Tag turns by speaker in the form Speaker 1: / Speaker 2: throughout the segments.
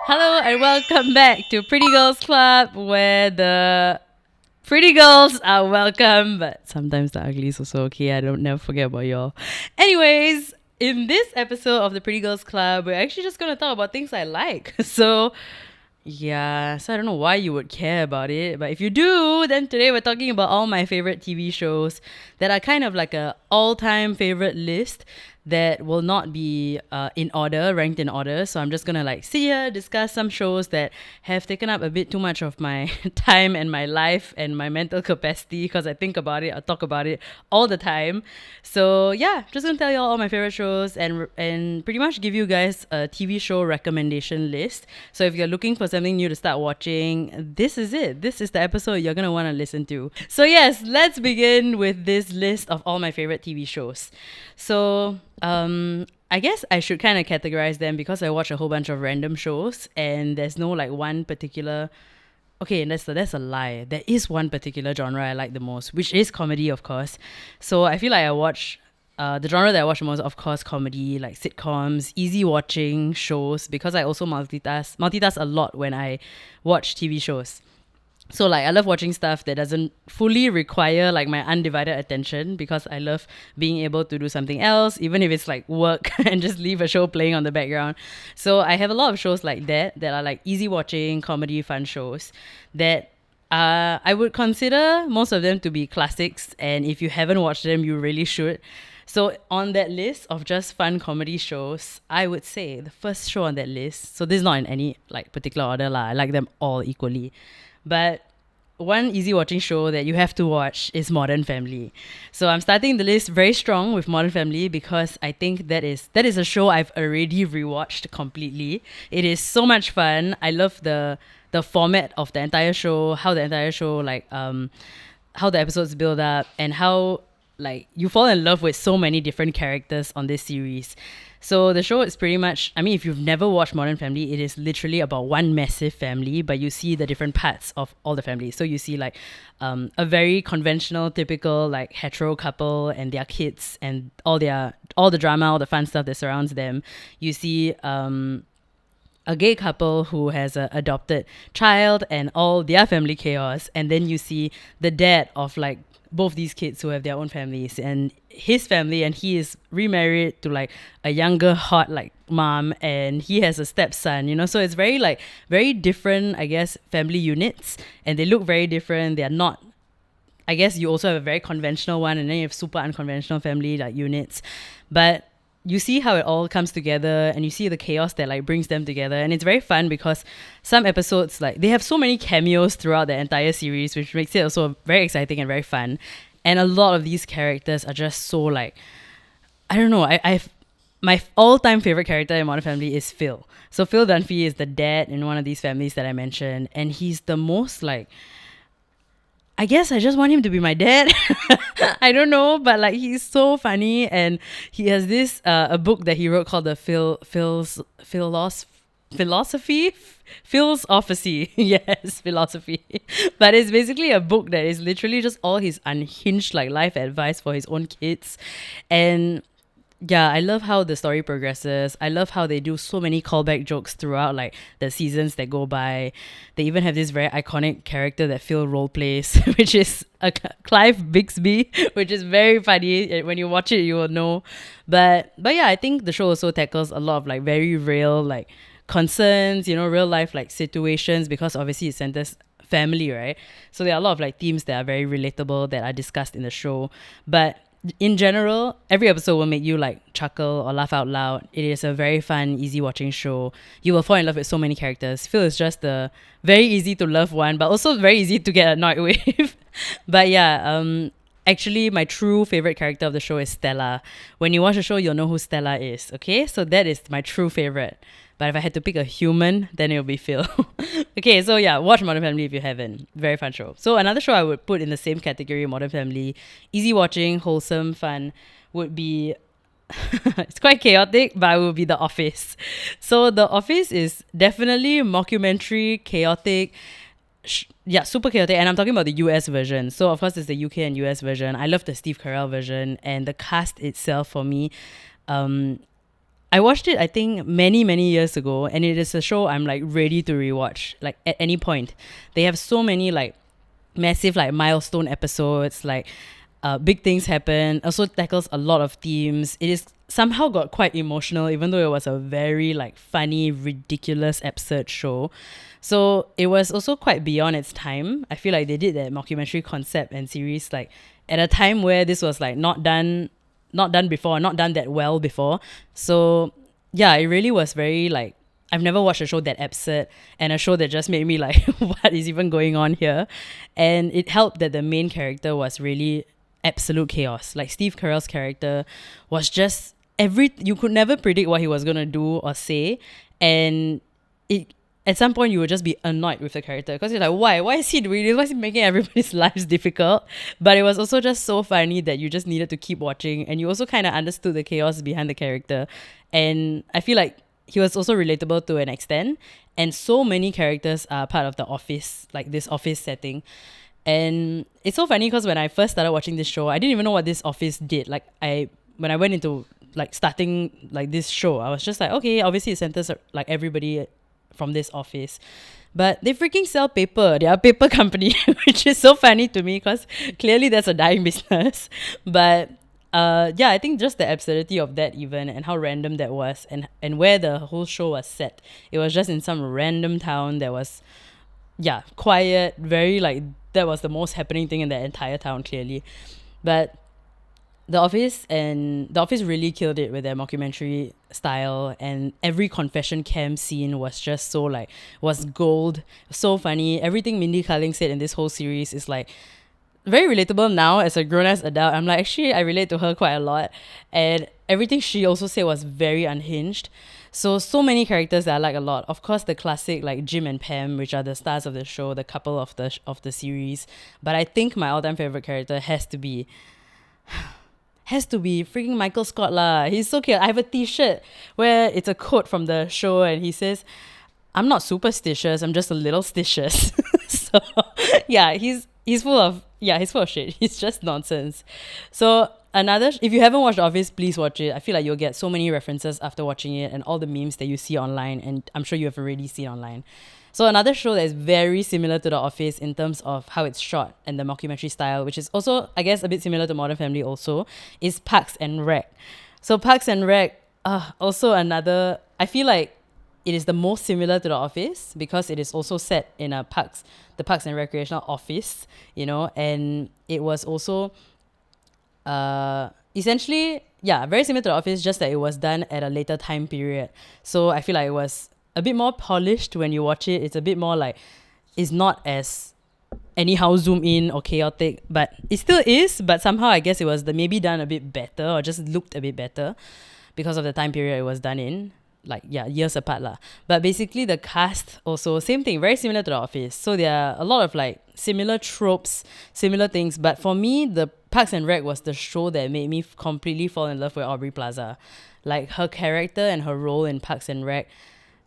Speaker 1: Hello and welcome back to Pretty Girls Club, where the pretty girls are welcome, but sometimes the uglies also okay. I don't never forget about y'all. Anyways, in this episode of the Pretty Girls Club, we're actually just gonna talk about things I like. So I don't know why you would care about it, but if you do, then today we're talking about all my favorite TV shows that are kind of like a all-time favorite list that will not be in order, ranked in order. So I'm just gonna like sit here, discuss some shows that have taken up a bit too much of my time and my life and my mental capacity because I think about it, I talk about it all the time. So yeah, just gonna tell you all my favorite shows and pretty much give you guys a TV show recommendation list. So if you're looking for something new to start watching, this is it. This is the episode you're gonna want to listen to. So yes, let's begin with this list of all my favorite TV shows. So I guess I should kind of categorize them because I watch a whole bunch of random shows and there's no like one particular. Okay, that's a lie. There is one particular genre I like the most, which is comedy, of course. So I feel like I watch the genre that I watch the most, of course, comedy, like sitcoms, easy watching shows, because I also multitask a lot when I watch TV shows. So like I love watching stuff that doesn't fully require like my undivided attention because I love being able to do something else, even if it's like work and just leave a show playing on the background. So I have a lot of shows like that are like easy watching, comedy, fun shows that I would consider most of them to be classics. And if you haven't watched them, you really should. So on that list of just fun comedy shows, I would say the first show on that list, so this is not in any like particular order lah, I like them all equally. But one easy watching show that you have to watch is Modern Family. So I'm starting the list very strong with Modern Family because I think that is a show I've already rewatched completely. It is so much fun. I love the format of the entire show, how the entire show how the episodes build up and how like you fall in love with so many different characters on this series. So the show is pretty much, I mean, if you've never watched Modern Family, it is literally about one massive family, but you see the different parts of all the families. So you see like a very conventional, typical like hetero couple and their kids and all the drama, all the fun stuff that surrounds them. You see a gay couple who has an adopted child and all their family chaos. And then you see the dad of like both these kids who have their own families and his family, and he is remarried to like a younger hot like mom and he has a stepson, so it's very different, I guess, family units, and they look very different. They are not, I guess you also have a very conventional one and then you have super unconventional family like units, but you see how it all comes together and you see the chaos that like brings them together. And it's very fun because some episodes, like they have so many cameos throughout the entire series, which makes it also very exciting and very fun. And a lot of these characters are just so like, I don't know, I've my all-time favorite character in Modern Family is Phil. So Phil Dunphy is the dad in one of these families that I mentioned, and he's the most like, I guess I just want him to be my dad. I don't know, but like he's so funny, and he has this a book that he wrote called the Philosophy. Yes, philosophy. But it's basically a book that is literally just all his unhinged like life advice for his own kids. And yeah, I love how the story progresses. I love how they do so many callback jokes throughout like the seasons that go by. They even have this very iconic character that Phil role plays, which is a Clive Bixby, which is very funny. When you watch it, you will know. But yeah, I think the show also tackles a lot of like very real like concerns, real life like situations, because obviously it centers family, right? So there are a lot of like themes that are very relatable that are discussed in the show. But in general, every episode will make you like chuckle or laugh out loud. It is a very fun, easy watching show. You will fall in love with so many characters. Phil is just the very easy to love one, but also very easy to get annoyed with. But yeah, actually my true favorite character of the show is Stella. When you watch the show, you'll know who Stella is, okay? So that is my true favorite. But if I had to pick a human, then it'll be Phil. Okay, so yeah, watch Modern Family if you haven't. Very fun show. So another show I would put in the same category, Modern Family, easy watching, wholesome, fun, would be it's quite chaotic, but it would be The Office. So The Office is definitely mockumentary, chaotic, super chaotic, and I'm talking about the US version. So of course there's the UK and US version. I love the Steve Carell version, and the cast itself for me, I watched it, I think, many years ago, and it is a show I'm like ready to rewatch, like at any point. They have so many like massive like milestone episodes, like big things happen. Also tackles a lot of themes. It is somehow got quite emotional, even though it was a very like funny, ridiculous, absurd show. So it was also quite beyond its time. I feel like they did that mockumentary concept and series like at a time where this was like not done before, not done that well before. So yeah, it really was very like I've never watched a show that absurd and a show that just made me like, what is even going on here? And it helped that the main character was really absolute chaos. Like Steve Carell's character was just you could never predict what he was gonna do or say, and it at some point you would just be annoyed with the character because you're like, why is he doing this? Why is he making everybody's lives difficult? But it was also just so funny that you just needed to keep watching, and you also kind of understood the chaos behind the character. And I feel like he was also relatable to an extent, and so many characters are part of the office, like this office setting. And it's so funny because when I first started watching this show, I didn't even know what this office did. Like when I went into like starting like this show, I was just like, okay, obviously it centers like everybody from this office, but they freaking sell paper. They are a paper company, which is so funny to me because clearly that's a dying business. But yeah, I think just the absurdity of that even, and how random that was, and where the whole show was set. It was just in some random town that was, yeah, quiet, very like, that was the most happening thing in the entire town clearly. But The Office really killed it with their mockumentary style, and every confession cam scene was just so like, was gold, so funny. Everything Mindy Kaling said in this whole series is like very relatable now as a grown ass adult. I'm like, actually I relate to her quite a lot, and everything she also said was very unhinged. So many characters that I like a lot. Of course, the classic like Jim and Pam, which are the stars of the show, the couple of the series. But I think my all-time favorite character has to be freaking Michael Scott lah. He's so cute. I have a t-shirt where it's a quote from the show and he says, "I'm not superstitious, I'm just a little stitious." So yeah, he's full of shit. He's just nonsense. So if you haven't watched The Office, please watch it. I feel like you'll get so many references after watching it and all the memes that you see online, and I'm sure you have already seen online. So another show that is very similar to The Office in terms of how it's shot and the mockumentary style, which is also, I guess, a bit similar to Modern Family also, is Parks and Rec. So Parks and Rec, also another, I feel like it is the most similar to The Office because it is also set in the Parks and Recreational Office, and it was also essentially, yeah, very similar to The Office, just that it was done at a later time period. So I feel like it was a bit more polished when you watch it. It's a bit more like, it's not as anyhow zoom in or chaotic, but it still is, but somehow I guess it was maybe done a bit better, or just looked a bit better because of the time period it was done in, like, yeah, years apart lah. But basically the cast also, same thing, very similar to The Office. So there are a lot of like similar tropes, similar things, but for me, the Parks and Rec was the show that made me completely fall in love with Aubrey Plaza. Like her character and her role in Parks and Rec,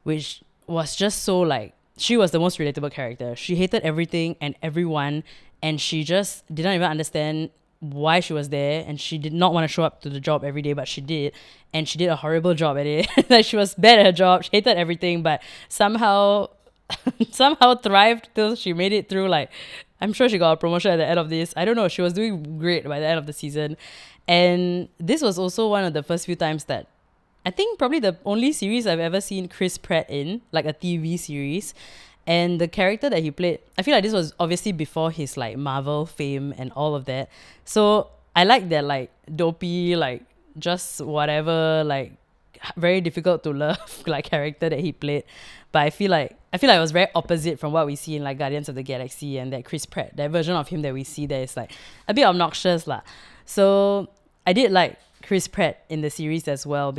Speaker 1: which was just so like, she was the most relatable character. She hated everything and everyone, and she just didn't even understand why she was there, and she did not want to show up to the job every day, but she did, and she did a horrible job at it. Like, she was bad at her job, she hated everything, but somehow thrived till she made it through. Like, I'm sure she got a promotion at the end of this. I don't know, she was doing great by the end of the season. And this was also one of the first few times that, I think probably the only series I've ever seen Chris Pratt in, like a TV series. And the character that he played, I feel like this was obviously before his like Marvel fame and all of that. So I like that like dopey, like just whatever, like very difficult to love like character that he played. But I feel like it was very opposite from what we see in like Guardians of the Galaxy, and that Chris Pratt, that version of him that we see there is like a bit obnoxious lah. So I did like Chris Pratt in the series as well,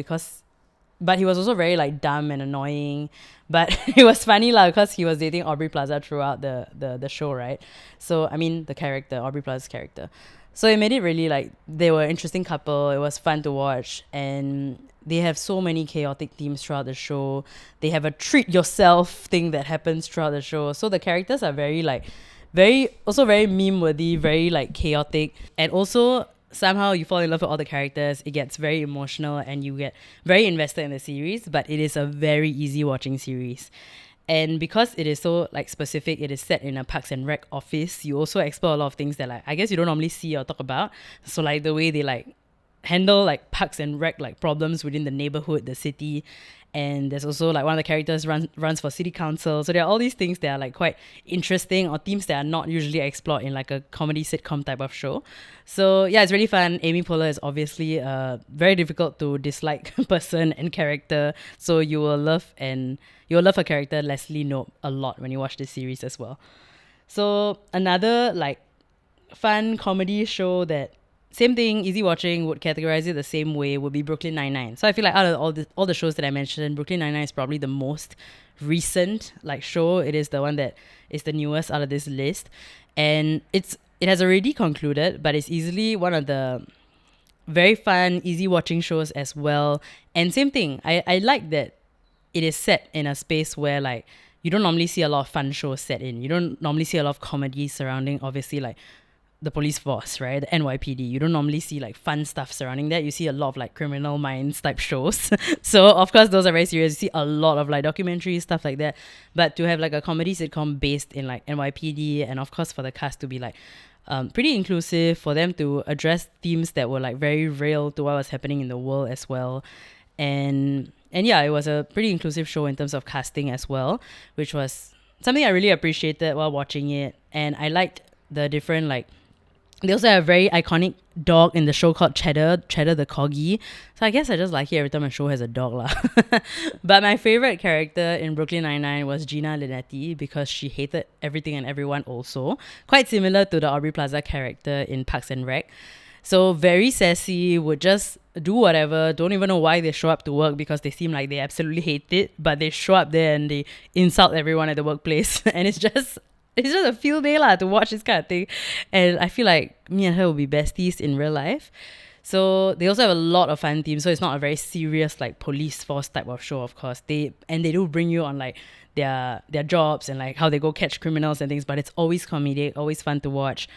Speaker 1: but he was also very like dumb and annoying. But it was funny lah because he was dating Aubrey Plaza throughout the show, right? So I mean the character, Aubrey Plaza's character. So it made it really like, they were an interesting couple. It was fun to watch, and they have so many chaotic themes throughout the show. They have a treat yourself thing that happens throughout the show. So the characters are very like, very meme worthy, very like chaotic, and also somehow you fall in love with all the characters. It gets very emotional and you get very invested in the series, but it is a very easy watching series. And because it is so like specific, it is set in a Parks and Rec office. You also explore a lot of things that like I guess you don't normally see or talk about. So like the way they like handle like Parks and Rec like problems within the neighborhood, the city. And there's also like one of the characters runs for city council. So there are all these things that are like quite interesting, or themes that are not usually explored in like a comedy sitcom type of show. So yeah, it's really fun. Amy Poehler is obviously a very difficult to dislike person and character. So you will love her character Leslie Knope a lot when you watch this series as well. So another like fun comedy show that same thing, easy watching, would categorize it the same way, would be Brooklyn Nine-Nine. So I feel like out of all the shows that I mentioned, Brooklyn Nine-Nine is probably the most recent like show. It is the one that is the newest out of this list, and it has already concluded, but it's easily one of the very fun, easy watching shows as well. And same thing, I like that it is set in a space where like you don't normally see a lot of fun shows set in. You don't normally see a lot of comedy surrounding obviously like the police force, right? The NYPD. You don't normally see like fun stuff surrounding that. You see a lot of like Criminal Minds type shows. So of course those are very serious. You see a lot of like documentaries, stuff like that. But to have like a comedy sitcom based in like NYPD, and of course for the cast to be like pretty inclusive, for them to address themes that were like very real to what was happening in the world as well. And yeah, it was a pretty inclusive show in terms of casting as well, which was something I really appreciated while watching it. And I liked the different like, they also have a very iconic dog in the show called Cheddar the Corgi. So I guess I just like it every time a show has a dog lah. But my favorite character in Brooklyn Nine-Nine was Gina Linetti, because she hated everything and everyone also. Quite similar to the Aubrey Plaza character in Parks and Rec. So very sassy, would just do whatever, don't even know why they show up to work because they seem like they absolutely hate it, but they show up there and they insult everyone at the workplace. And it's just a field day lah to watch this kind of thing. And I feel like me and her will be besties in real life. So they also have a lot of fun themes. So it's not a very serious like police force type of show, of course. They do bring you on like their jobs and like how they go catch criminals and things, but it's always comedic, always fun to watch.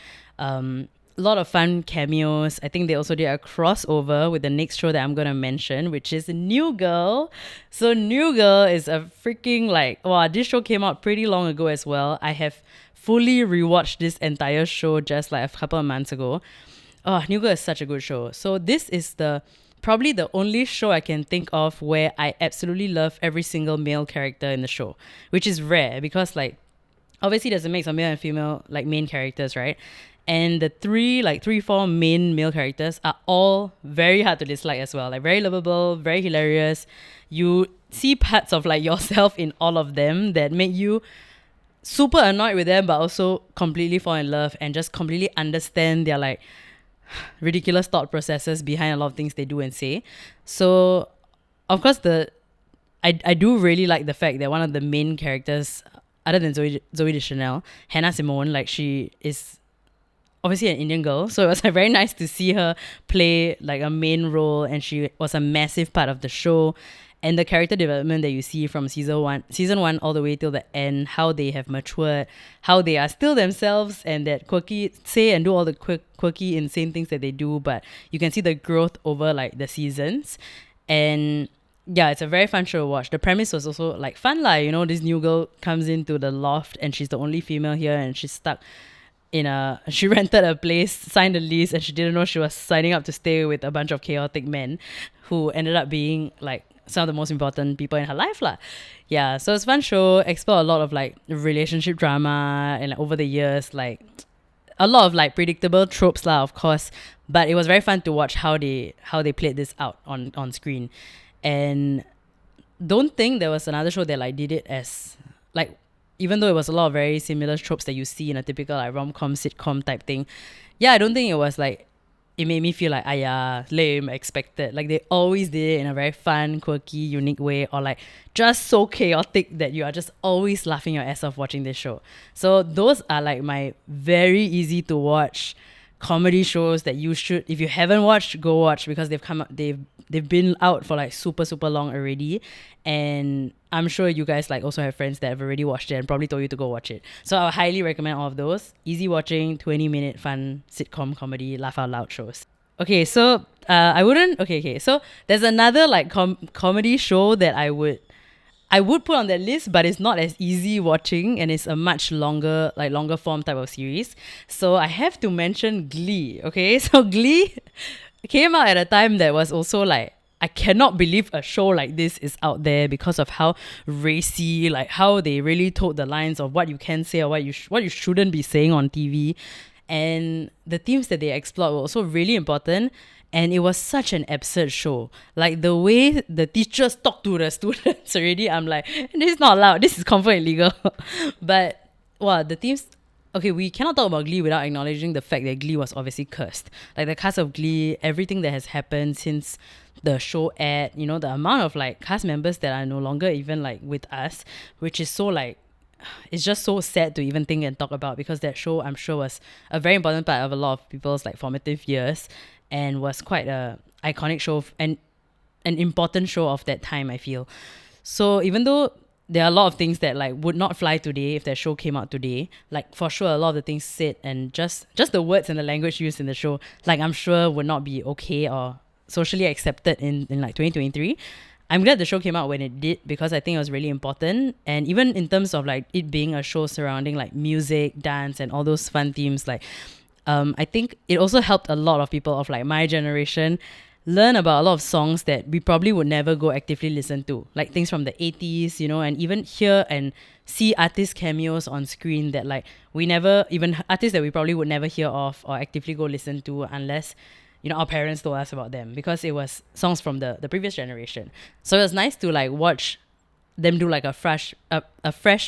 Speaker 1: A lot of fun cameos. I think they also did a crossover with the next show that I'm going to mention, which is New Girl. So New Girl is a freaking like, wow, this show came out pretty long ago as well. I have fully rewatched this entire show just like a couple of months ago. Oh, New Girl is such a good show. So this is probably the only show I can think of where I absolutely love every single male character in the show, which is rare because like obviously there's a mix of male and female like main characters, right? And the three, four main male characters are all very hard to dislike as well. Like very lovable, very hilarious. You see parts of like yourself in all of them that make you super annoyed with them, but also completely fall in love and just completely understand their like ridiculous thought processes behind a lot of things they do and say. So of course I do really like the fact that one of the main characters, other than Zoe Deschanel, Hannah Simone, like she is obviously an Indian girl, so it was very nice to see her play like a main role, and she was a massive part of the show. And the character development that you see from season one all the way till the end, how they have matured, how they are still themselves, and that quirky say and do all the quirky insane things that they do, but you can see the growth over like the seasons. And yeah, it's a very fun show to watch. The premise was also like fun lah, you know, this new girl comes into the loft and she's the only female here, and she's stuck she rented a place, signed a lease, and she didn't know she was signing up to stay with a bunch of chaotic men who ended up being like some of the most important people in her life lah. Yeah, so it's a fun show, explore a lot of like relationship drama and like, over the years, like a lot of like predictable tropes lah, of course, but it was very fun to watch how they played this out on screen. And don't think there was another show that like did it as like, even though it was a lot of very similar tropes that you see in a typical like rom-com sitcom type thing, yeah, I don't think it was like, it made me feel like lame, expected. Like they always did it in a very fun, quirky, unique way, or like just so chaotic that you are just always laughing your ass off watching this show. So those are like my very easy to watch comedy shows that you should, if you haven't watched, go watch, because they've been out for like super long already, and I'm sure you guys like also have friends that have already watched it and probably told you to go watch it. So I would highly recommend all of those easy watching 20-minute fun sitcom comedy laugh out loud shows. Okay, so I wouldn't. Okay. So there's another like comedy show that I would put on that list, but it's not as easy watching, and it's a much longer form type of series. So I have to mention Glee. Okay, so Glee came out at a time that was also like, I cannot believe a show like this is out there because of how racy, like how they really told the lines of what you can say or what you shouldn't be saying on TV, and the themes that they explored were also really important. And it was such an absurd show. Like the way the teachers talk to the students already, I'm like, this is not allowed. This is confirmed illegal. But wow, the themes. Okay, we cannot talk about Glee without acknowledging the fact that Glee was obviously cursed. Like the cast of Glee, everything that has happened since the show aired, the amount of like cast members that are no longer even like with us, which is so like, it's just so sad to even think and talk about, because that show, I'm sure, was a very important part of a lot of people's like formative years, and was quite a iconic show and an important show of that time, I feel. So even though there are a lot of things that like would not fly today if that show came out today, like for sure a lot of the things said and just the words and the language used in the show, like I'm sure would not be okay or socially accepted in like 2023. I'm glad the show came out when it did, because I think it was really important. And even in terms of like it being a show surrounding like music, dance, and all those fun themes, like I think it also helped a lot of people of like my generation learn about a lot of songs that we probably would never go actively listen to, like things from the 80s, and even hear and see artist cameos on screen that like we never, even artists that we probably would never hear of or actively go listen to unless our parents told us about them, because it was songs from the previous generation. So it was nice to like watch them do like a fresh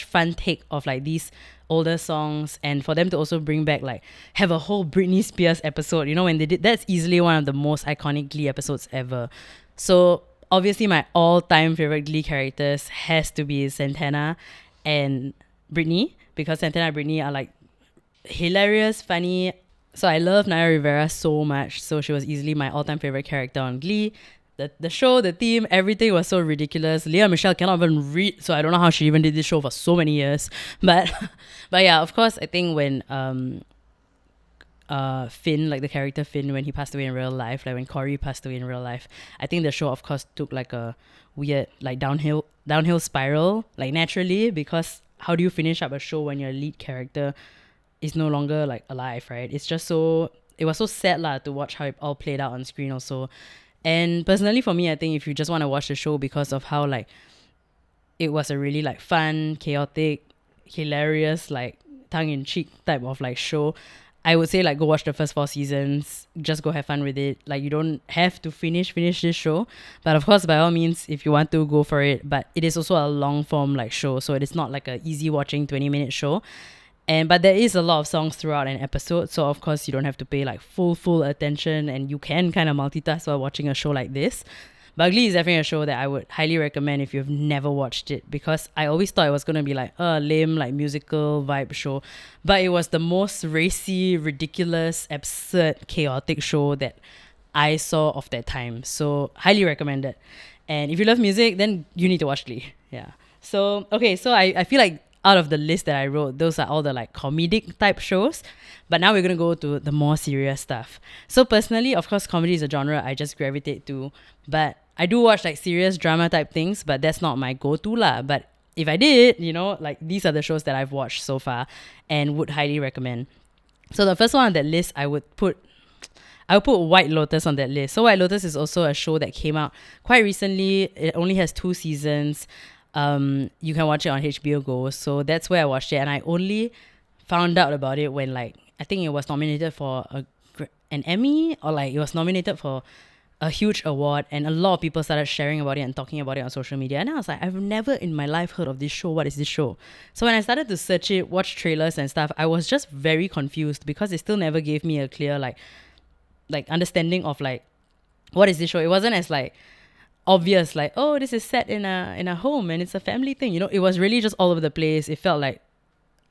Speaker 1: fun take of like these older songs, and for them to also bring back like have a whole Britney Spears episode, when they did. That's easily one of the most iconic Glee episodes ever. So obviously my all-time favorite Glee characters has to be Santana and Britney, because Santana and Britney are like hilarious, funny. So I love Naya Rivera so much, so she was easily my all-time favorite character on Glee. The show, the theme, everything was so ridiculous. Leah Michelle cannot even read, so I don't know how she even did this show for so many years. But yeah, of course, I think when Finn, like the character Finn, when he passed away in real life, like when Corey passed away in real life, I think the show of course took like a weird like downhill spiral, like naturally, because how do you finish up a show when your lead character is no longer like alive, right? It's just it was so sad lah to watch how it all played out on screen also. And personally for me, I think if you just want to watch the show because of how like it was a really like fun, chaotic, hilarious, like tongue-in-cheek type of like show, I would say like go watch the first 4 seasons, just go have fun with it. Like you don't have to finish this show, but of course by all means if you want to, go for it. But it is also a long form like show, so it is not like a easy watching 20-minute show. But there is a lot of songs throughout an episode, so of course you don't have to pay like full attention, and you can kind of multitask while watching a show like this. But Glee is definitely a show that I would highly recommend if you've never watched it, because I always thought it was going to be like a lame like musical vibe show, but it was the most racy, ridiculous, absurd, chaotic show that I saw of that time. So highly recommended. And if you love music, then you need to watch Glee. Yeah. So okay, so I feel like out of the list that I wrote, those are all the like comedic type shows. But now we're going to go to the more serious stuff. So personally, of course, comedy is a genre I just gravitate to. But I do watch like serious drama type things, but that's not my go-to lah. But if I did, like these are the shows that I've watched so far and would highly recommend. So the first one on that list, I would put White Lotus on that list. So White Lotus is also a show that came out quite recently. It only has 2 seasons. You can watch it on HBO Go. So that's where I watched it, and I only found out about it when like I think it was nominated for an Emmy, or like it was nominated for a huge award, and a lot of people started sharing about it and talking about it on social media. And I was like, I've never in my life heard of this show. What is this show? So when I started to search it, watch trailers and stuff, I was just very confused, because it still never gave me a clear like understanding of like what is this show. It wasn't as like obvious like, oh, this is set in a home and it's a family thing. It was really just all over the place. It felt like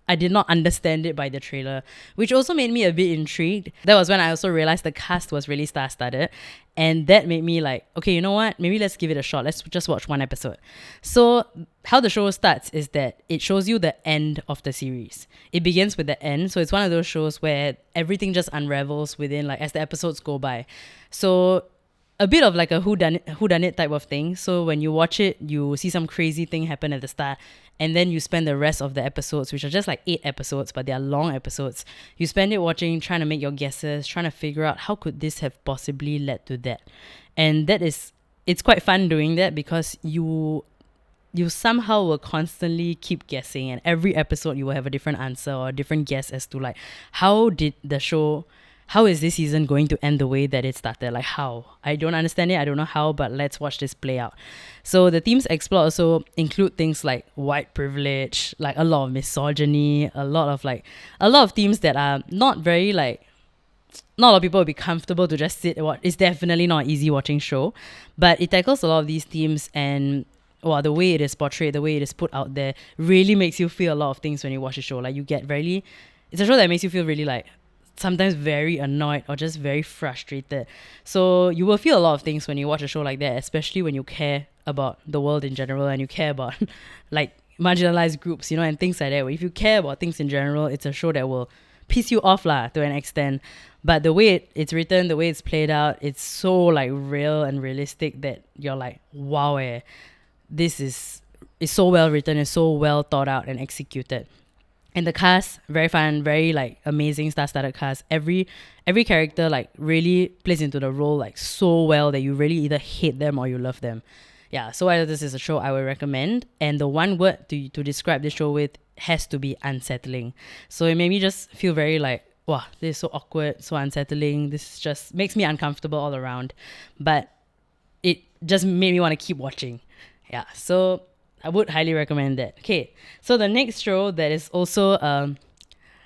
Speaker 1: I did not understand it by the trailer, which also made me a bit intrigued. That was when I also realized the cast was really star-studded. And that made me like, okay, you know what? Maybe let's give it a shot. Let's just watch one episode. So how the show starts is that it shows you the end of the series. It begins with the end. So it's one of those shows where everything just unravels within, like, as the episodes go by. So a bit of like a whodunit type of thing. So when you watch it, you see some crazy thing happen at the start, and then you spend the rest of the episodes, which are just like 8 episodes, but they are long episodes. You spend it watching, trying to make your guesses, trying to figure out how could this have possibly led to that. And it's quite fun doing that because you somehow will constantly keep guessing, and every episode you will have a different answer or a different guess as to like how is this season going to end the way that it started? Like how? I don't understand it. I don't know how, but let's watch this play out. So the themes explored also include things like white privilege, like a lot of misogyny, a lot of themes that are not very like, not a lot of people will be comfortable to just sit and watch. It's definitely not an easy watching show, but it tackles a lot of these themes, and the way it is portrayed, the way it is put out there really makes you feel a lot of things when you watch the show. Like it's a show that makes you feel really like sometimes very annoyed or just very frustrated. So you will feel a lot of things when you watch a show like that, especially when you care about the world in general and you care about like marginalized groups, and things like that. If you care about things in general, it's a show that will piss you off to an extent. But the way it's written, the way it's played out, it's so like real and realistic that you're like, wow, this is so well written, it's so well thought out and executed. And the cast, very fun, very like amazing star-studded cast. Every character like really plays into the role like so well that you really either hate them or you love them. Yeah, so this is a show I would recommend. And the one word to describe this show with has to be unsettling. So it made me just feel very like, wow, this is so awkward, so unsettling. This just makes me uncomfortable all around. But it just made me want to keep watching. Yeah, so I would highly recommend that. Okay, so the next show that is also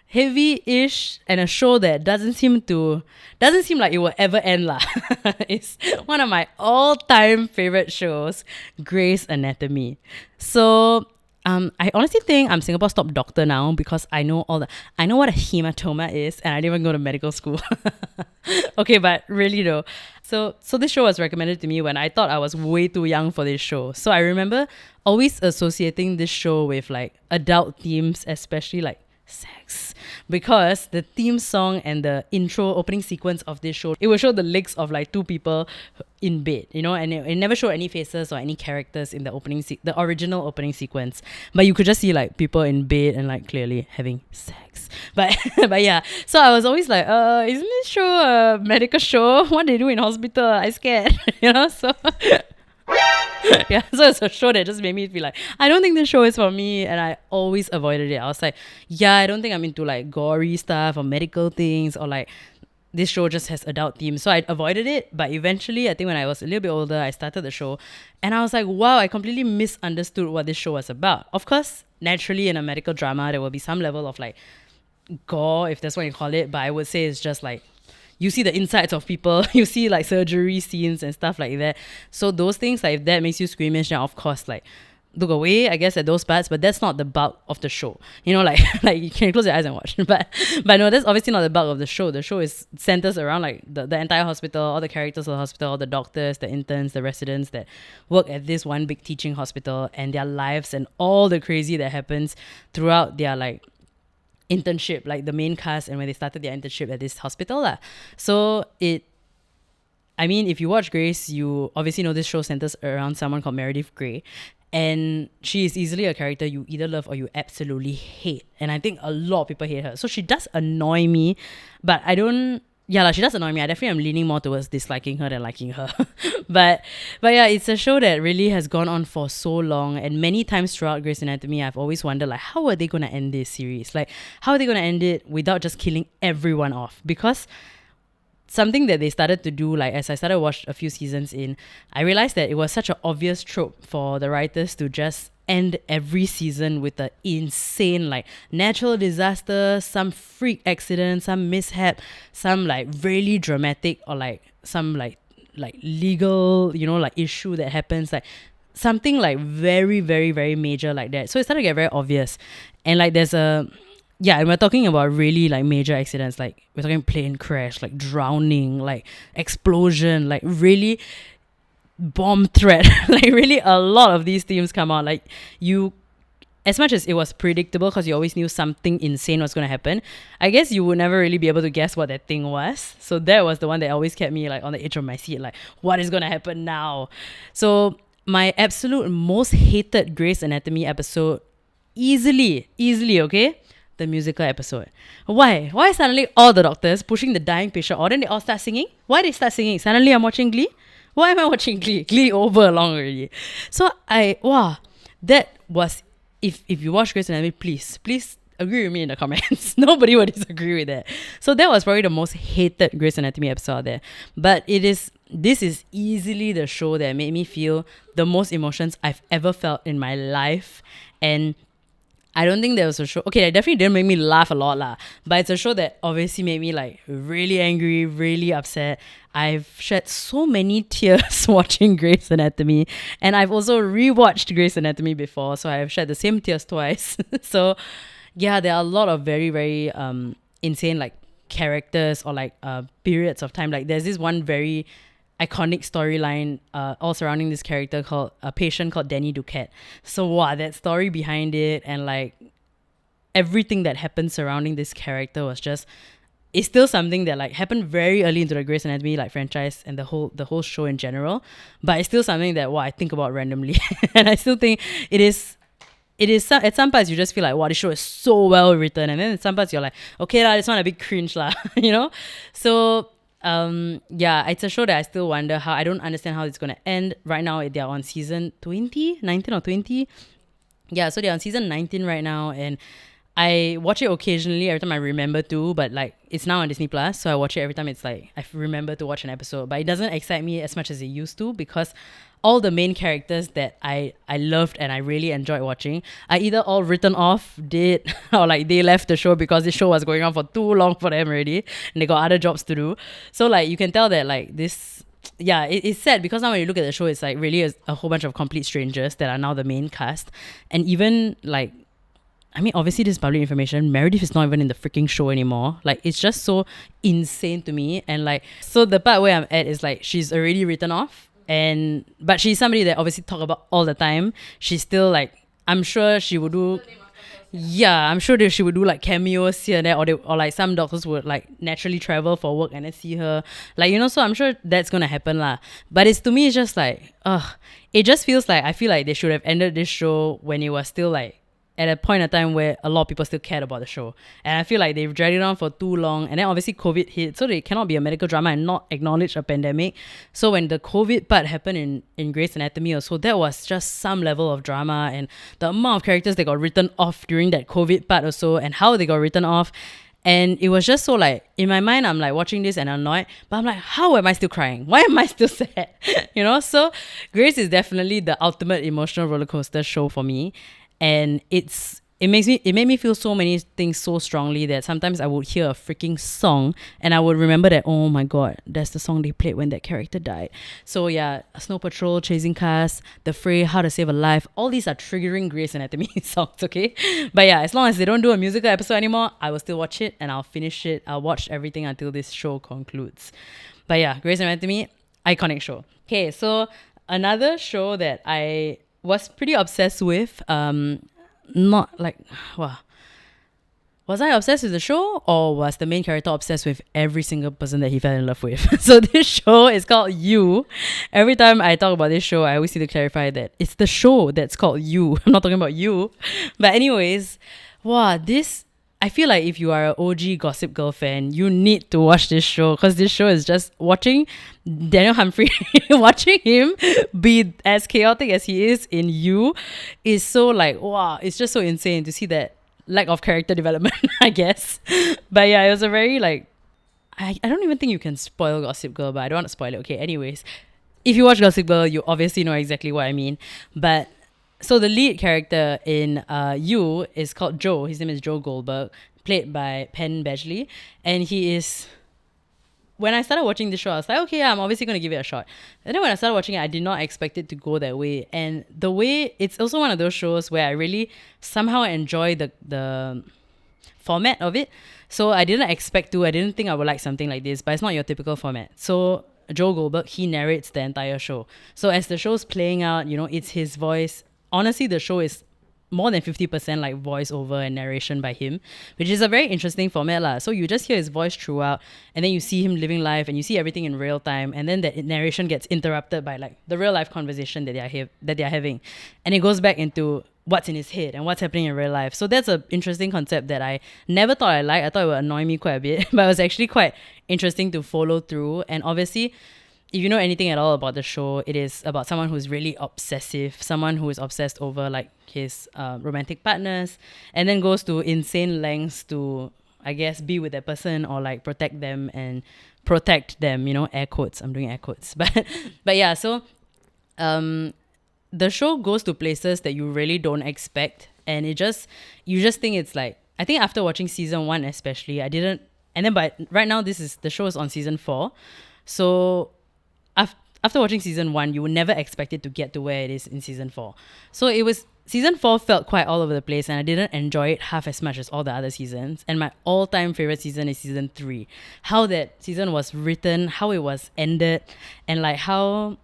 Speaker 1: heavy-ish and a show that doesn't seem like it will ever end It's one of my all-time favorite shows, Grey's Anatomy. So I honestly think I'm Singapore's top doctor now because I know what a hematoma is, and I didn't even go to medical school. Okay, but really though. So this show was recommended to me when I thought I was way too young for this show. So I remember always associating this show with like adult themes, especially like sex, because the theme song and the intro opening sequence of this show, it will show the legs of like two people in bed, and it never showed any faces or any characters in the the original opening sequence, but you could just see like people in bed and like clearly having sex. But yeah, so I was always like, isn't this show a medical show? What they do in hospital? I scared, so yeah, so it's a show that just made me feel like I don't think this show is for me, and I always avoided it. I was like, yeah, I don't think I'm into like gory stuff or medical things, or like this show just has adult themes, so I avoided it. But eventually, I think when I was a little bit older, I started the show, and I was like, wow, I completely misunderstood what this show was about. Of course, naturally in a medical drama there will be some level of like gore, if that's what you call it, but I would say it's just like you see the insides of people, you see like surgery scenes and stuff like that. So those things, like if that makes you squeamish, then of course like look away, I guess, at those parts, but that's not the bulk of the show. Like you can close your eyes and watch. But no, that's obviously not the bulk of the show. The show is centers around like the entire hospital, all the characters of the hospital, all the doctors, the interns, the residents that work at this one big teaching hospital, and their lives and all the crazy that happens throughout their like internship, like the main cast, and when they started their internship at this hospital So if you watch Grace, you obviously know this show centers around someone called Meredith Grey, and she is easily a character you either love or you absolutely hate, and I think a lot of people hate her. So she does annoy me, but she does annoy me. I definitely am leaning more towards disliking her than liking her. but yeah, it's a show that really has gone on for so long, and many times throughout Grey's Anatomy, I've always wondered like, how are they going to end this series? Like, how are they going to end it without just killing everyone off? Because something that they started to do, like as I started to watch a few seasons in, I realized that it was such an obvious trope for the writers to just end every season with an insane like natural disaster, some freak accident, some mishap, some like really dramatic, or like some like legal like issue that happens, like something like very very very major like that. So it started to get very obvious, and like there's a yeah, and we're talking about really like major accidents, like we're talking plane crash, like drowning, like explosion, like really bomb threat. Like really a lot of these themes come out. Like you, as much as it was predictable because you always knew something insane was going to happen, I guess you would never really be able to guess what that thing was. So that was the one that always kept me like on the edge of my seat, like what is going to happen now. So my absolute most hated Grey's Anatomy episode, easily, okay, the musical episode. Why suddenly all the doctors pushing the dying patient, or then they all start singing? Why they start singing? Suddenly I'm watching Glee. Why am I watching Glee? Glee over long already. So that was, if you watch Grey's Anatomy, please agree with me in the comments. Nobody would disagree with that. So that was probably the most hated Grey's Anatomy episode there. But this is easily the show that made me feel the most emotions I've ever felt in my life. And I don't think there was a show. Okay, it definitely didn't make me laugh a lot lah. But it's a show that obviously made me like really angry, really upset. I've shed so many tears watching Grey's Anatomy, and I've also rewatched Grey's Anatomy before, so I've shed the same tears twice. So yeah, there are a lot of very very insane like characters or like periods of time. Like there's this one very iconic storyline all surrounding this character called a patient called Danny Duquette. So that story behind it and like everything that happened surrounding this character was just, it's still something that like happened very early into the Grey's Anatomy like franchise and the whole show in general, but it's still something that I think about randomly. And I still think it is at some parts you just feel like, wow, this show is so well written, and then at some parts you're like, okay lah, this one a bit cringe lah. You know. So yeah, it's a show that I still wonder how, I don't understand how it's going to end. Right now, they're on season 20, 19 or 20. Yeah, so they're on season 19 right now, and I watch it occasionally every time I remember to, but like it's now on Disney Plus, so I watch it every time it's like I remember to watch an episode, but it doesn't excite me as much as it used to because all the main characters that I loved and I really enjoyed watching are either all written off, dead, or like they left the show because this show was going on for too long for them already and they got other jobs to do. So like you can tell that like this, yeah, it's sad because now when you look at the show, it's like really a whole bunch of complete strangers that are now the main cast. And even like, I mean, obviously this is public information, Meredith is not even in the freaking show anymore. Like it's just so insane to me. And like, so the part where I'm at is like she's already written off, but she's somebody that obviously talk about all the time. She's still like, I'm sure she would do, yeah, I'm sure that she would do like cameos here and there, or like some doctors would like naturally travel for work and then see her, like, you know. So I'm sure that's gonna happen lah. But to me it's just like, it just feels like, I feel like they should have ended this show when it was still like at a point in time where a lot of people still cared about the show. And I feel like they've dragged it on for too long. And then obviously COVID hit, so they cannot be a medical drama and not acknowledge a pandemic. So when the COVID part happened in Grey's Anatomy also, that was just some level of drama, and the amount of characters that got written off during that COVID part also, and how they got written off. And it was just so like, in my mind, I'm like watching this and annoyed, but I'm like, how am I still crying? Why am I still sad? You know? So Grey's is definitely the ultimate emotional roller coaster show for me. And it made me feel so many things so strongly that sometimes I would hear a freaking song and I would remember that, oh my god, that's the song they played when that character died. So yeah, Snow Patrol, Chasing Cars, The Fray, How to Save a Life, all these are triggering Grey's Anatomy songs, okay? But yeah, as long as they don't do a musical episode anymore, I will still watch it and I'll finish it. I'll watch everything until this show concludes. But yeah, Grey's Anatomy, iconic show. Okay, so another show that I was pretty obsessed with, not like, wow. Was I obsessed with the show, or was the main character obsessed with every single person that he fell in love with? So this show is called You. Every time I talk about this show, I always need to clarify that it's the show that's called You. I'm not talking about you. But anyways, I feel like if you are an OG Gossip Girl fan, you need to watch this show, because this show is just watching Daniel Humphrey, watching him be as chaotic as he is in You is so like, wow, it's just so insane to see that lack of character development, I guess. But yeah, it was a very like, I don't even think you can spoil Gossip Girl, but I don't want to spoil it. Okay, anyways, if you watch Gossip Girl, you obviously know exactly what I mean. But so the lead character in You is called Joe. His name is Joe Goldberg, played by Penn Badgley. And he is... When I started watching the show, I was like, okay, I'm obviously going to give it a shot. And then when I started watching it, I did not expect it to go that way. And the way... It's also one of those shows where I really somehow enjoy the format of it. So I didn't think I would like something like this, but it's not your typical format. So Joe Goldberg, he narrates the entire show. So as the show's playing out, it's his voice. Honestly, the show is more than 50% like voiceover and narration by him, which is a very interesting format lah. So you just hear his voice throughout, and then you see him living life, and you see everything in real time, and then that narration gets interrupted by like the real life conversation that they're having, and it goes back into what's in his head and what's happening in real life. So that's an interesting concept that I never thought I liked. I thought it would annoy me quite a bit, but it was actually quite interesting to follow through. And obviously, if you know anything at all about the show, it is about someone who's really obsessive, someone who is obsessed over like his romantic partners, and then goes to insane lengths to, I guess, be with that person or like protect them, air quotes. I'm doing air quotes. But yeah, so the show goes to places that you really don't expect, and you just think it's like, I think after watching season 1 especially, I didn't, and then but right now the show is on season 4. So after watching season 1, you would never expect it to get to where it is in season 4. So season 4 felt quite all over the place, and I didn't enjoy it half as much as all the other seasons. And my all-time favorite season is season 3. How that season was written, how it was ended, and like how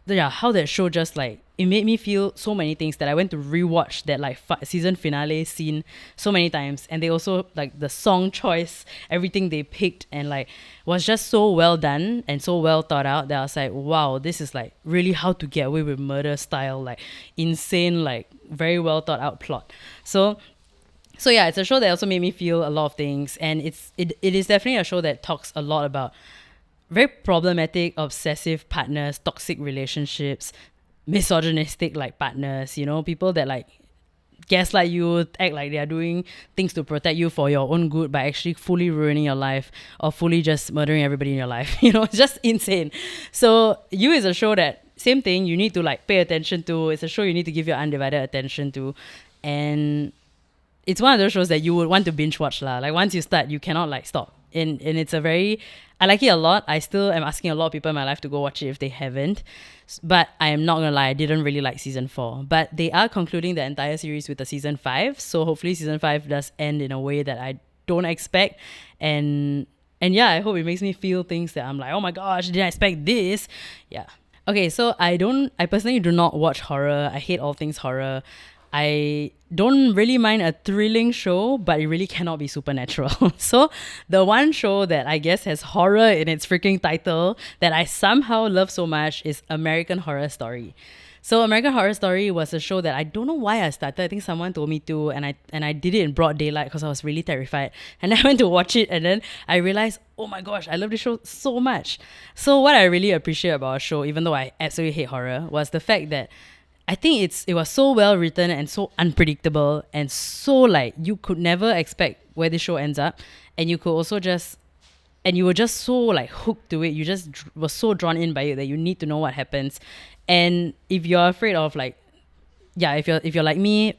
Speaker 1: how that show just like, it made me feel so many things that I went to rewatch that like season finale scene so many times. And they also like the song choice, everything they picked, and like was just so well done and so well thought out that I was like, wow, this is like really How to Get Away with Murder style, like insane, like very well thought out plot. So yeah, it's a show that also made me feel a lot of things, and it is definitely a show that talks a lot about very problematic, obsessive partners, toxic relationships, misogynistic like partners, people that like gaslight you, act like they are doing things to protect you for your own good, but actually fully ruining your life or fully just murdering everybody in your life. It's just insane. So You is a show that, same thing, you need to like pay attention to. It's a show you need to give your undivided attention to, and it's one of those shows that you would want to binge watch lah. Like once you start, you cannot like stop. And it's a very, I like it a lot. I still am asking a lot of people in my life to go watch it if they haven't. But I am not gonna lie, I didn't really like season 4. But they are concluding the entire series with the season 5. So hopefully season 5 does end in a way that I don't expect. And yeah, I hope it makes me feel things that I'm like, oh my gosh, didn't expect this. Yeah. Okay, so I personally do not watch horror. I hate all things horror. I don't really mind a thrilling show, but it really cannot be supernatural. So the one show that I guess has horror in its freaking title that I somehow love so much is American Horror Story. So American Horror Story was a show that I don't know why I started. I think someone told me to, and I did it in broad daylight because I was really terrified. And I went to watch it, and then I realized, oh my gosh, I love this show so much. So what I really appreciate about a show, even though I absolutely hate horror, was the fact that I think it was so well written and so unpredictable, and so like you could never expect where the show ends up, and you could also and you were just so like hooked to it. You just were so drawn in by it that you need to know what happens. And if you're afraid of like, yeah, if you're like me,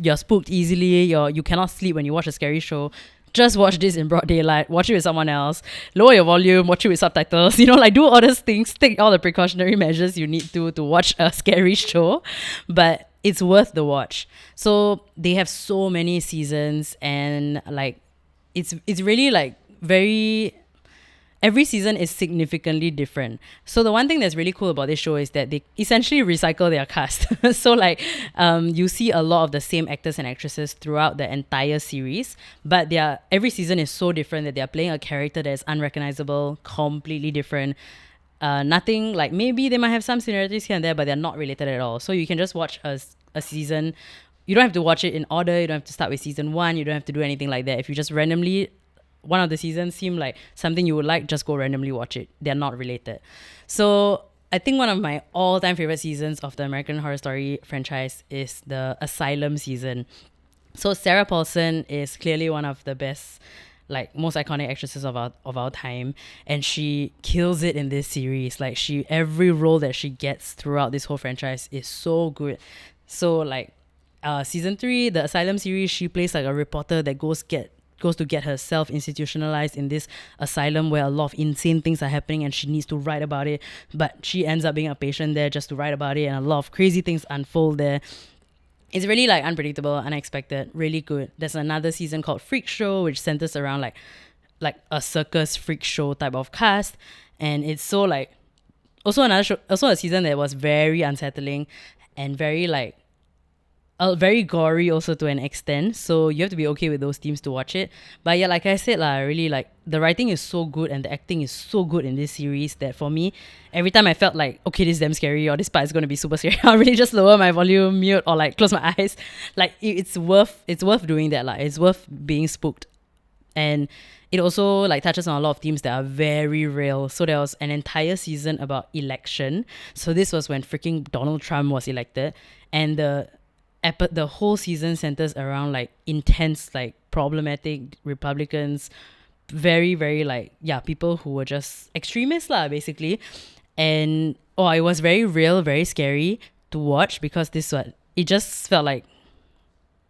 Speaker 1: you're spooked easily, you cannot sleep when you watch a scary show, just watch this in broad daylight, watch it with someone else, lower your volume, watch it with subtitles, like do all those things, take all the precautionary measures you need to watch a scary show, but it's worth the watch. So they have so many seasons, and like it's really like every season is significantly different. So the one thing that's really cool about this show is that they essentially recycle their cast. So like you see a lot of the same actors and actresses throughout the entire series, but every season is so different that they're playing a character that is unrecognizable, completely different. Nothing like, maybe they might have some similarities here and there, but they're not related at all. So you can just watch a season. You don't have to watch it in order. You don't have to start with season 1. You don't have to do anything like that. If you just randomly, one of the seasons seem like something you would like, just go randomly watch it. They're not related. So I think one of my all-time favorite seasons of the American Horror Story franchise is the Asylum season. So Sarah Paulson is clearly one of the best, like most iconic actresses of our time, and she kills it in this series. Like every role that she gets throughout this whole franchise is so good. So like season 3, the Asylum series, she plays like a reporter that goes to get herself institutionalized in this asylum where a lot of insane things are happening, and she needs to write about it, but she ends up being a patient there just to write about it, and a lot of crazy things unfold there. It's really like unpredictable, unexpected, really good. There's another season called Freak Show, which centers around like a circus freak show type of cast, and it's so like also another show, also a season that was very unsettling and very like very gory also to an extent. So you have to be okay with those themes to watch it. But yeah, like I said, I really like the writing is so good and the acting is so good in this series that for me, every time I felt like, okay, this is damn scary or this part is gonna be super scary, I'll really just lower my volume, mute, or like close my eyes. Like it's worth doing that. Like it's worth being spooked. And it also like touches on a lot of themes that are very real. So there was an entire season about election. So this was when freaking Donald Trump was elected, and the whole season centers around like intense, like problematic Republicans, very, very like, yeah, people who were just extremists lah, basically. And it was very real, very scary to watch because it just felt like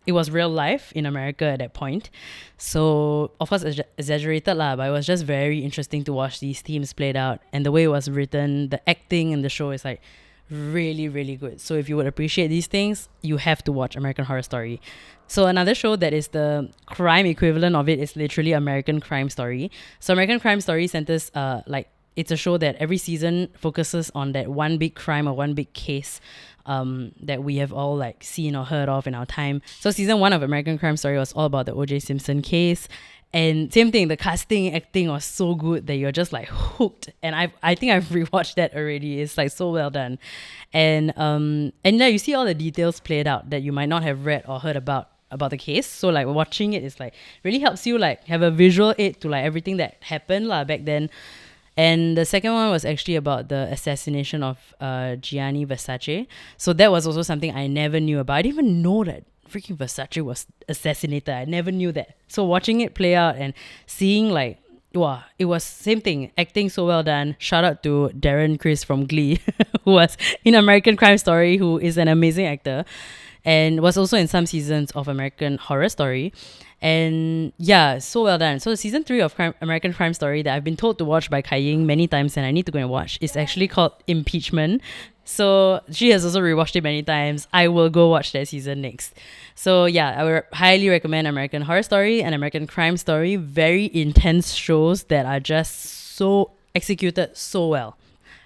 Speaker 1: it was real life in America at that point. So of course exaggerated lah, but it was just very interesting to watch these themes played out, and the way it was written, the acting in the show is like really, really good. So if you would appreciate these things, you have to watch American Horror Story. So another show that is the crime equivalent of it is literally American Crime Story. So American Crime Story centers like it's a show that every season focuses on that one big crime or one big case that we have all like seen or heard of in our time. So season 1 of American Crime Story was all about the O.J. Simpson case. And same thing, the casting, acting was so good that you're just like hooked. And I think I've rewatched that already. It's like so well done. And yeah, you see all the details played out that you might not have read or heard about the case. So like watching it is like really helps you like have a visual aid to like everything that happened back then. And the second one was actually about the assassination of Gianni Versace. So that was also something I never knew about. I didn't even know that freaking Versace was assassinated. I never knew that. So watching it play out and seeing like, wow, it was same thing. Acting so well done. Shout out to Darren Criss from Glee, who was in American Crime Story, who is an amazing actor, and was also in some seasons of American Horror Story. And yeah, so well done. So season 3 of American Crime Story that I've been told to watch by Kai Ying many times and I need to go and watch is actually called Impeachment. So she has also rewatched it many times. I will go watch that season next. So yeah, I would highly recommend American Horror Story and American Crime Story. Very intense shows that are just so executed so well.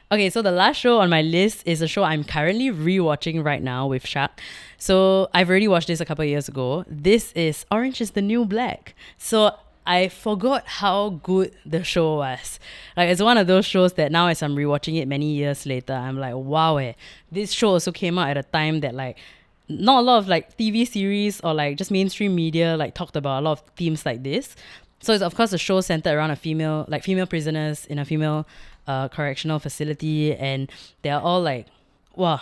Speaker 1: Okay, so the last show on my list is a show I'm currently rewatching right now with Shak. So I've already watched this a couple of years ago. This is Orange is the New Black. So I forgot how good the show was. Like it's one of those shows that now as I'm rewatching it many years later, I'm like, wow, this show also came out at a time that like not a lot of like TV series or like just mainstream media like talked about a lot of themes like this. So it's of course a show centered around female prisoners in a female correctional facility, and they're all like, wow,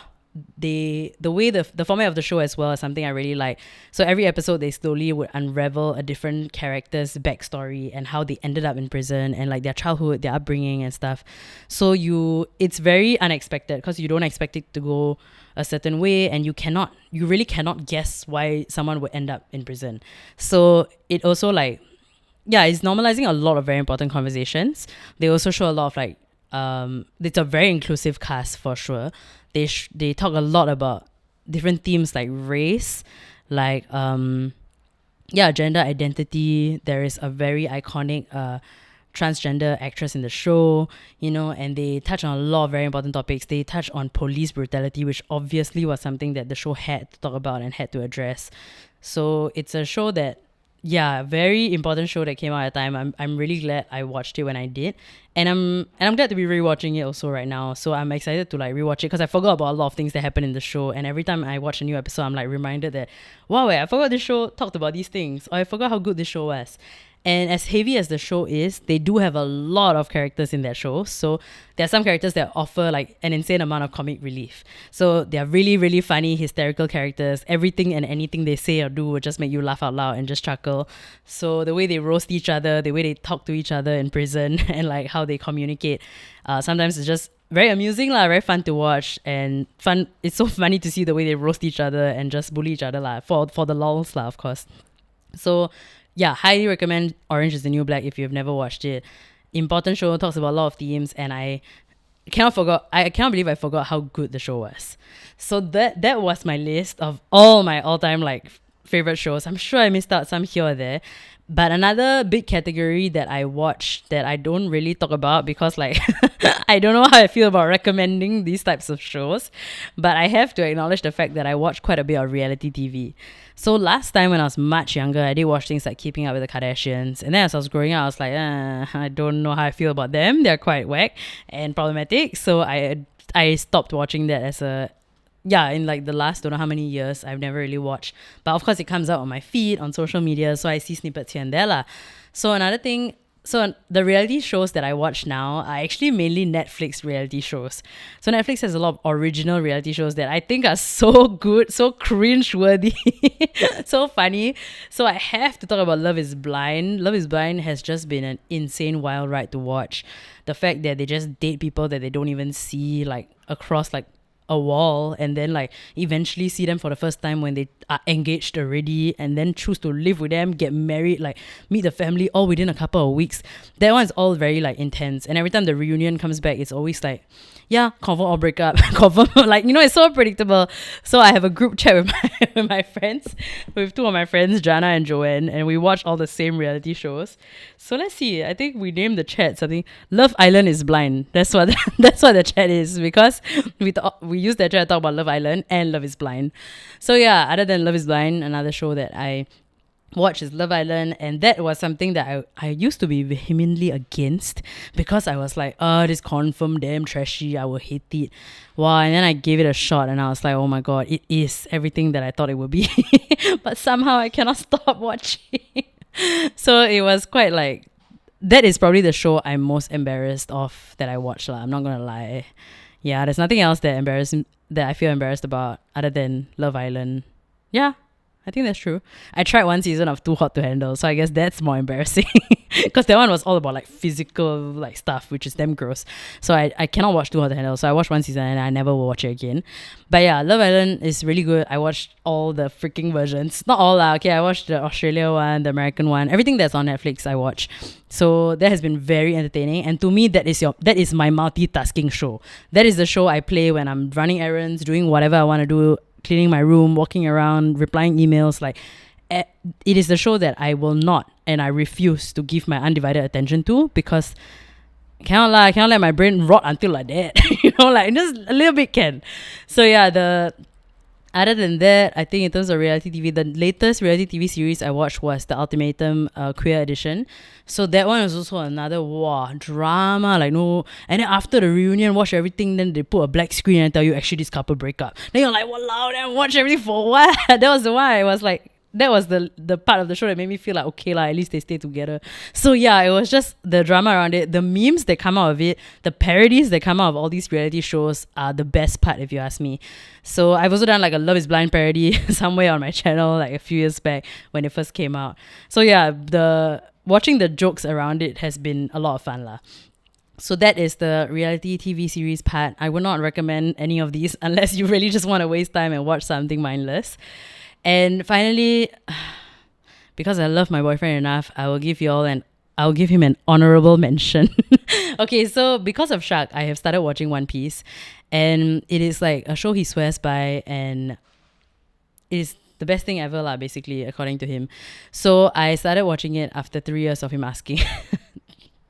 Speaker 1: the way the format of the show as well is something I really like. So every episode they slowly would unravel a different character's backstory and how they ended up in prison and like their childhood, their upbringing and stuff. So it's very unexpected because you don't expect it to go a certain way, and you really cannot guess why someone would end up in prison. So it also like, yeah, it's normalizing a lot of very important conversations. They also show a lot of like, it's a very inclusive cast for sure. They talk a lot about different themes like race, like gender identity. There is a very iconic transgender actress in the show, and they touch on a lot of very important topics. They touch on police brutality, which obviously was something that the show had to talk about and had to address. So it's a show that, yeah, very important show that came out at a time. I'm really glad I watched it when I did, and I'm glad to be rewatching it also right now. So I'm excited to like rewatch it because I forgot about a lot of things that happened in the show, and every time I watch a new episode, I'm like reminded that, wow, I forgot this show talked about these things, or I forgot how good this show was. And as heavy as the show is, they do have a lot of characters in that show. So there are some characters that offer like an insane amount of comic relief. So they are really, really funny, hysterical characters. Everything and anything they say or do will just make you laugh out loud and just chuckle. So the way they roast each other, the way they talk to each other in prison, and like how they communicate, sometimes it's just very amusing very fun to watch, and fun. It's so funny to see the way they roast each other and just bully each other for the lols of course. So yeah, highly recommend Orange is the New Black if you've never watched it. Important show, talks about a lot of themes, and I I cannot believe I forgot how good the show was. So that was my list of all my all-time like favorite shows. I'm sure I missed out some here or there. But another big category that I watch that I don't really talk about because like I don't know how I feel about recommending these types of shows, but I have to acknowledge the fact that I watch quite a bit of reality TV. So last time when I was much younger, I did watch things like Keeping Up with the Kardashians, and then as I was growing up, I was like, I don't know how I feel about them. They're quite whack and problematic. So I stopped watching that as a yeah, in like the last don't know how many years, I've never really watched. But of course, it comes out on my feed, on social media, so I see snippets here and there. Lah. So another thing, the reality shows that I watch now are actually mainly Netflix reality shows. So Netflix has a lot of original reality shows that I think are so good, so cringe-worthy, so funny. So I have to talk about Love is Blind. Love is Blind has just been an insane wild ride to watch. The fact that they just date people that they don't even see like across like a wall and then like eventually see them for the first time when they are engaged already and then choose to live with them, get married, like meet the family all within a couple of weeks. That one is all very like intense, and every time the reunion comes back it's always like, yeah, confirm all break up. Confirm, like, it's so predictable. So I have a group chat with my friends, with two of my friends, Jana and Joanne, and we watch all the same reality shows. So let's see. I think we named the chat something. Love Island is blind. That's what that's what the chat is, because we use that chat to talk about Love Island and Love is Blind. So yeah, other than Love is Blind, another show that I watch is Love Island, and that was something that I used to be vehemently against because I was like, this confirm damn trashy, I will hate it. Wow, and then I gave it a shot and I was like, oh my god, it is everything that I thought it would be. But somehow I cannot stop watching. So it was quite like, that is probably the show I'm most embarrassed of that I watched lah. I'm not gonna lie. Yeah, there's nothing else that I feel embarrassed about other than Love Island. Yeah, I think that's true. I tried one season of Too Hot to Handle, so I guess that's more embarrassing. Because that one was all about like physical like stuff, which is damn gross. So I cannot watch Too Hot to Handle. So I watched one season and I never will watch it again. But yeah, Love Island is really good. I watched all the freaking versions. Not all lah. Okay, I watched the Australia one, the American one, everything that's on Netflix I watch. So that has been very entertaining. And to me, that is my multitasking show. That is the show I play when I'm running errands, doing whatever I want to do, cleaning my room, walking around, replying emails. Like, it is the show that I will not and I refuse to give my undivided attention to, because I cannot let my brain rot until like that. Like just a little bit can. So yeah, other than that, I think in terms of reality TV, the latest reality TV series I watched was The Ultimatum Queer Edition. So that one was also another drama, like no. And then after the reunion, watch everything, then they put a black screen and tell you actually this couple break up. Then you're like, walao, then watch everything for what? That was the one I was like, that was the part of the show that made me feel like, okay lah, at least they stay together. So yeah, it was just the drama around it, the memes that come out of it, the parodies that come out of all these reality shows are the best part, if you ask me. So I've also done like a Love is Blind parody somewhere on my channel like a few years back when it first came out. So yeah, watching the jokes around it has been a lot of fun lah. So that is the reality TV series part. I would not recommend any of these unless you really just want to waste time and watch something mindless. And finally, because I love my boyfriend enough, I'll give him an honorable mention. Okay, so because of Shak, I have started watching One Piece, and it is like a show he swears by, and it is the best thing ever lah, basically, according to him. So I started watching it after 3 years of him asking.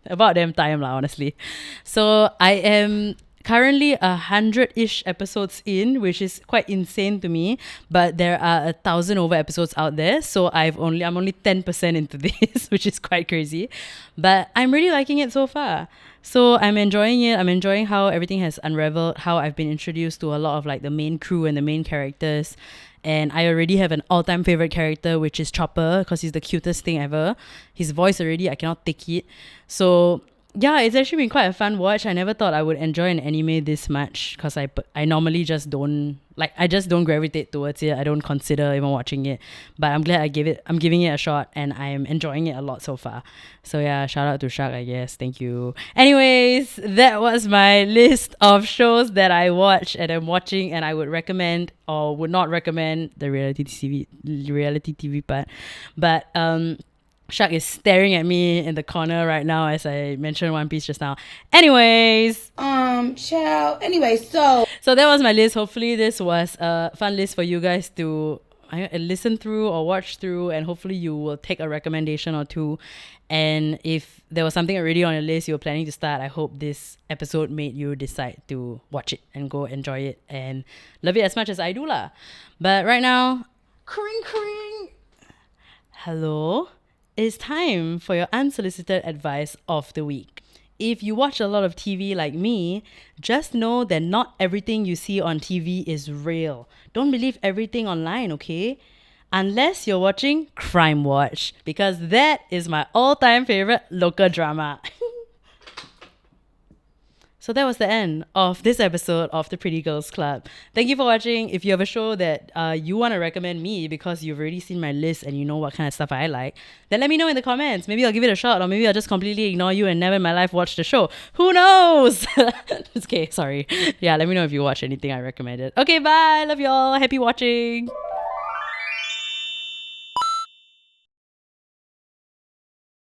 Speaker 1: About damn time lah, honestly. So I am currently 100-ish episodes in, which is quite insane to me, but there are 1,000 over episodes out there, so I'm only 10% into this, which is quite crazy, but I'm really liking it so far. So I'm enjoying it. I'm enjoying how everything has unraveled, how I've been introduced to a lot of like the main crew and the main characters, and I already have an all-time favorite character, which is Chopper, because he's the cutest thing ever. His voice already, I cannot take it. So yeah, it's actually been quite a fun watch. I never thought I would enjoy an anime this much, because I normally just don't gravitate towards it. I don't consider even watching it, but I'm glad I'm giving it a shot, and I'm enjoying it a lot so far. So yeah, shout out to Shak, I guess. Thank you. Anyways, that was my list of shows that I watch and I'm watching, and I would recommend or would not recommend the reality TV part. But Shak is staring at me in the corner right now as I mentioned One Piece just now. Anyways.
Speaker 2: Ciao. Anyway, so
Speaker 1: that was my list. Hopefully this was a fun list for you guys to listen through or watch through, and hopefully you will take a recommendation or two. And if there was something already on your list you were planning to start, I hope this episode made you decide to watch it and go enjoy it and love it as much as I do lah. But right now, kring kring. Hello. It's time for your unsolicited advice of the week. If you watch a lot of TV like me, just know that not everything you see on TV is real. Don't believe everything online, okay? Unless you're watching Crime Watch, because that is my all-time favorite local drama. So that was the end of this episode of the Preeti Girls Club. Thank you for watching. If you have a show that you want to recommend me because you've already seen my list and you know what kind of stuff I like, then let me know in the comments. Maybe I'll give it a shot, or maybe I'll just completely ignore you and never in my life watch the show. Who knows? Okay, sorry. Yeah, let me know if you watch anything I recommended. Okay, bye. Love y'all. Happy watching.